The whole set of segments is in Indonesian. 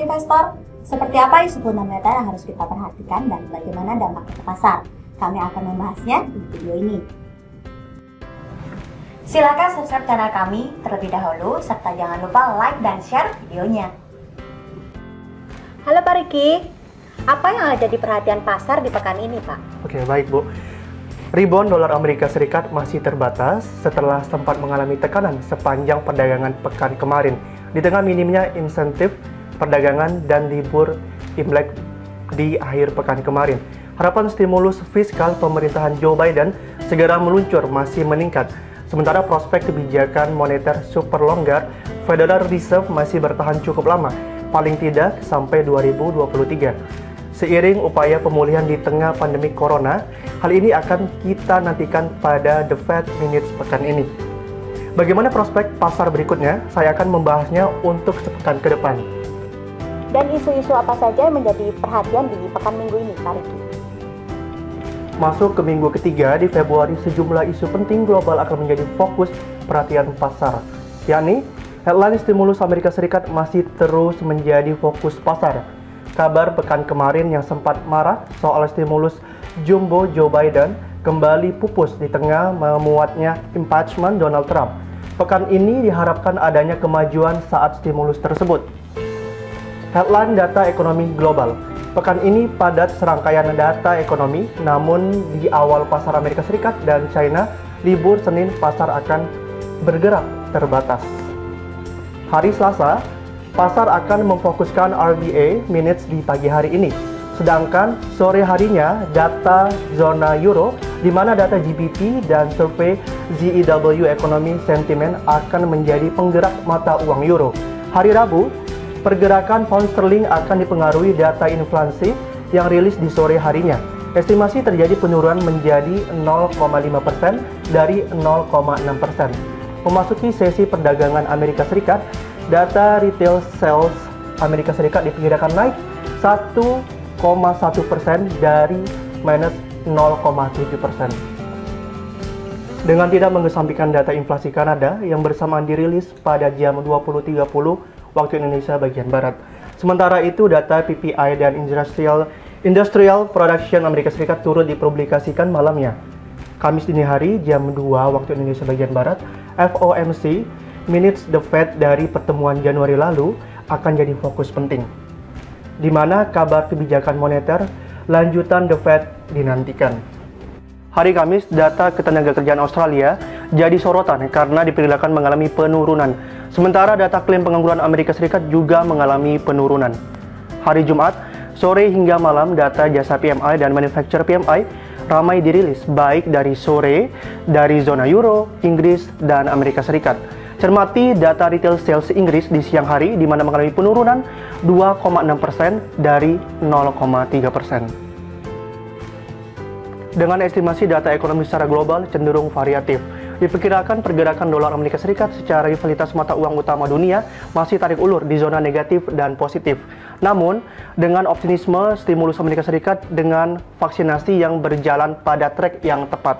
investor, seperti apa isu fundamental yang harus kita perhatikan dan bagaimana dampaknya ke pasar? Kami akan membahasnya di video ini. Silakan subscribe channel kami terlebih dahulu, serta jangan lupa like dan share videonya. Halo Pak Riki, apa yang jadi perhatian pasar di pekan ini, Pak? Oke, baik Bu. Rebound dolar Amerika Serikat masih terbatas setelah sempat mengalami tekanan sepanjang perdagangan pekan kemarin di tengah minimnya insentif perdagangan dan libur Imlek di akhir pekan kemarin. Harapan stimulus fiskal pemerintahan Joe Biden segera meluncur masih meningkat, sementara prospek kebijakan moneter super longgar Federal Reserve masih bertahan cukup lama, paling tidak sampai 2023. Seiring upaya pemulihan di tengah pandemi corona, hal ini akan kita nantikan pada The Fed Minutes pekan ini. Bagaimana prospek pasar berikutnya? Saya akan membahasnya untuk sepekan ke depan. Dan isu-isu apa saja yang menjadi perhatian di pekan minggu ini, Pak Riki? Masuk ke minggu ketiga di Februari, sejumlah isu penting global akan menjadi fokus perhatian pasar, yakni headline stimulus Amerika Serikat masih terus menjadi fokus pasar. Kabar pekan kemarin yang sempat marah soal stimulus jumbo Joe Biden kembali pupus di tengah memuatnya impeachment Donald Trump. Pekan ini diharapkan adanya kemajuan saat stimulus tersebut. Headline data ekonomi global. Pekan ini padat serangkaian data ekonomi, namun di awal pasar Amerika Serikat dan China, libur Senin pasar akan bergerak terbatas. Hari Selasa, pasar akan memfokuskan RBA minutes di pagi hari ini. Sedangkan sore harinya data zona euro, di mana data GDP dan survei ZEW Economy Sentiment akan menjadi penggerak mata uang euro. Hari Rabu, pergerakan pound sterling akan dipengaruhi data inflasi yang rilis di sore harinya. Estimasi terjadi penurunan menjadi 0,5% dari 0,6%. Memasuki sesi perdagangan Amerika Serikat, data retail sales Amerika Serikat diperkirakan naik 1,1% dari minus 0,7%. Dengan tidak mengesampingkan data inflasi Kanada yang bersamaan dirilis pada jam 20.30 waktu Indonesia bagian Barat. Sementara itu, data PPI dan Industrial Production Amerika Serikat turut dipublikasikan malamnya. Kamis dini hari jam 2 waktu Indonesia bagian Barat, FOMC Minutes The Fed dari pertemuan Januari lalu akan jadi fokus penting, di mana kabar kebijakan moneter lanjutan The Fed dinantikan. Hari Kamis, data ketenagakerjaan Australia jadi sorotan karena diperkirakan mengalami penurunan, sementara data klaim pengangguran Amerika Serikat juga mengalami penurunan. Hari Jumat, sore hingga malam, data jasa PMI dan manufacturer PMI ramai dirilis, baik dari sore dari zona euro, Inggris, dan Amerika Serikat. Cermati data retail sales Inggris di siang hari, di mana mengalami penurunan 2,6% dari 0,3%. Dengan estimasi data ekonomi secara global cenderung variatif, diperkirakan pergerakan dolar Amerika Serikat secara rivalitas mata uang utama dunia masih tarik ulur di zona negatif dan positif. Namun, dengan optimisme stimulus Amerika Serikat dengan vaksinasi yang berjalan pada track yang tepat.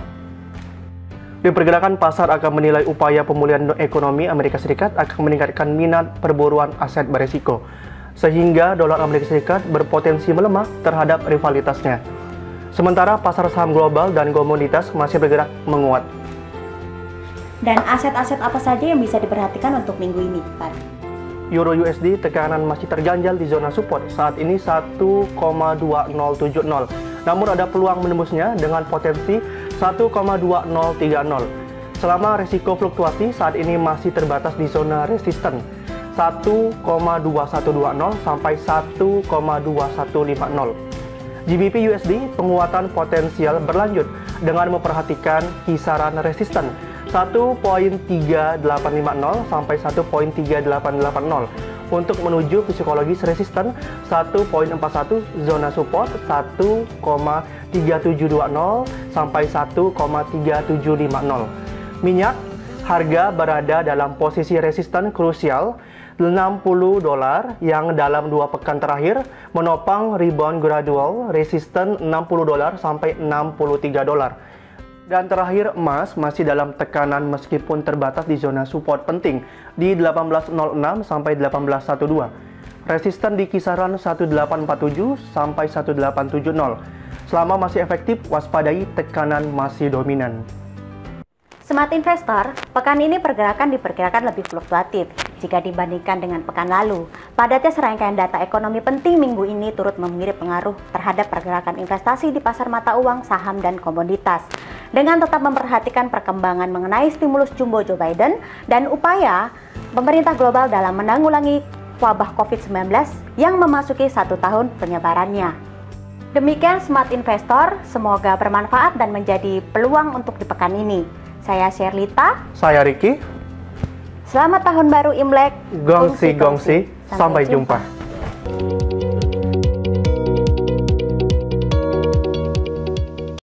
Diperkirakan pasar akan menilai upaya pemulihan ekonomi Amerika Serikat akan meningkatkan minat perburuan aset beresiko, sehingga dolar Amerika Serikat berpotensi melemah terhadap rivalitasnya. Sementara pasar saham global dan komoditas masih bergerak menguat. Dan aset-aset apa saja yang bisa diperhatikan untuk minggu ini, Pak? Euro USD tekanan masih terganjal di zona support, saat ini 1,2070. Namun ada peluang menembusnya dengan potensi 1,2030. Selama risiko fluktuasi saat ini masih terbatas di zona resisten 1,2120 sampai 1,2150. GBP USD penguatan potensial berlanjut dengan memperhatikan kisaran resisten 1.3850 sampai 1.3880 untuk menuju psikologis resisten 1.41, zona support 1,3720 sampai 1,3750. Minyak harga berada dalam posisi resisten krusial $60 yang dalam 2 pekan terakhir menopang rebound gradual resisten $60 sampai $63. Dan terakhir, emas masih dalam tekanan meskipun terbatas di zona support penting di 1806 sampai 1812. resisten di kisaran 1847 sampai 1870. Selama masih efektif, waspadai tekanan masih dominan. Smart Investor, pekan ini pergerakan diperkirakan lebih fluktuatif jika dibandingkan dengan pekan lalu. Padatnya serangkaian data ekonomi penting minggu ini turut memberi pengaruh terhadap pergerakan investasi di pasar mata uang, saham, dan komoditas. Dengan tetap memperhatikan perkembangan mengenai stimulus jumbo Joe Biden dan upaya pemerintah global dalam menanggulangi wabah COVID-19 yang memasuki 1 tahun penyebarannya. Demikian Smart Investor, semoga bermanfaat dan menjadi peluang untuk di pekan ini. Saya Sherlita. Saya Ricky. Selamat Tahun Baru Imlek. Gongsi-gongsi. Sampai jumpa.